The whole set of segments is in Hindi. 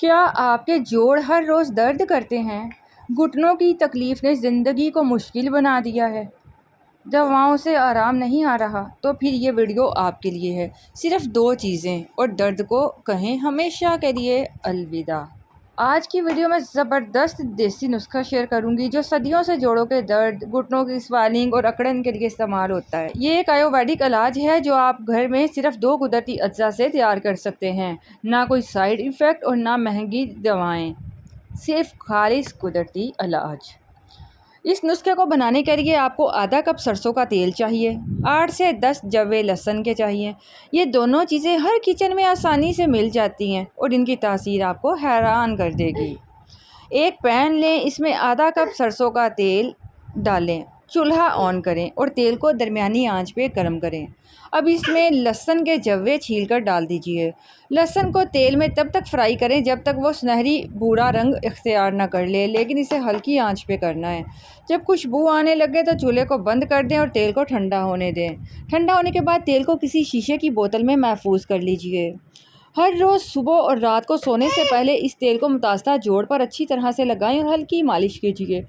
क्या आपके जोड़ हर रोज़ दर्द करते हैं? घुटनों की तकलीफ़ ने ज़िंदगी को मुश्किल बना दिया है। दवाओं से आराम नहीं आ रहा, तो फिर ये वीडियो आपके लिए है। सिर्फ़ 2 चीज़ें और दर्द को कहें हमेशा के लिए अलविदा। आज की वीडियो में ज़बरदस्त देसी नुस्खा शेयर करूंगी जो सदियों से जोड़ों के दर्द, घुटनों की स्वेलिंग और अकड़न के लिए इस्तेमाल होता है। ये एक आयुर्वेदिक इलाज है जो आप घर में सिर्फ 2 कुदरती अज्जा से तैयार कर सकते हैं। ना कोई साइड इफ़ेक्ट और ना महंगी दवाएं, सिर्फ खालिस कुदरती इलाज। इस नुस्खे को बनाने के लिए आपको आधा कप सरसों का तेल चाहिए, 8 से 10 जवे लहसुन के चाहिए। ये दोनों चीज़ें हर किचन में आसानी से मिल जाती हैं और इनकी तासीर आपको हैरान कर देगी। एक पैन लें, इसमें आधा कप सरसों का तेल डालें, चूल्हा ऑन करें और तेल को दरमियानी आंच पे गर्म करें। अब इसमें लहसुन के जवे छील कर डाल दीजिए। लहसुन को तेल में तब तक फ्राई करें जब तक वो सुनहरी भूरा रंग इख्तियार न कर ले, लेकिन इसे हल्की आंच पे करना है। जब खुशबू आने लगे तो चूल्हे को बंद कर दें और तेल को ठंडा होने दें। ठंडा होने के बाद तेल को किसी शीशे की बोतल में महफूज कर लीजिए। हर रोज़ सुबह और रात को सोने से पहले इस तेल को मुतासदा जोड़ पर अच्छी तरह से लगाएं और हल्की मालिश कीजिए।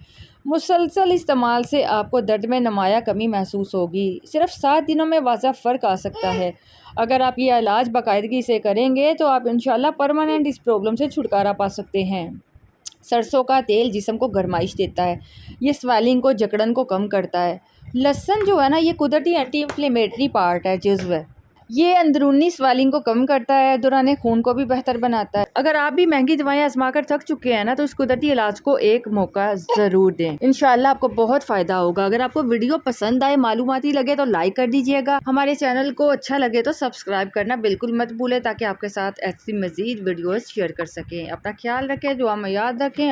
मुसलसल इस्तेमाल से आपको दर्द में नुमाया कमी महसूस होगी। सिर्फ 7 दिनों में वाज़ा फ़र्क आ सकता है। अगर आप ये इलाज बाकायदगी से करेंगे तो आप इंशाल्लाह परमानेंट इस प्रॉब्लम से छुटकारा पा सकते हैं। सरसों का तेल जिस्म को गरमाइश देता है, ये स्वेलिंग को, जकड़न को कम करता है। लहसुन जो है ना, ये कुदरती एंटी इंफ्लेमेटरी पार्ट है, जज्व है। ये अंदरूनी स्वेलिंग को कम करता है, दौरान खून को भी बेहतर बनाता है। अगर आप भी महंगी दवाएं आजमा कर थक चुके हैं ना, तो इस कुदरती इलाज को एक मौका ज़रूर दें। इंशाल्लाह आपको बहुत फ़ायदा होगा। अगर आपको वीडियो पसंद आए, मालूमाती लगे तो लाइक कर दीजिएगा। हमारे चैनल को अच्छा लगे तो सब्सक्राइब करना बिल्कुल मत भूलें, ताकि आपके साथ ऐसी मज़ीद वीडियोज़ शेयर कर सकें। अपना ख्याल रखें, दुआ में याद रखें।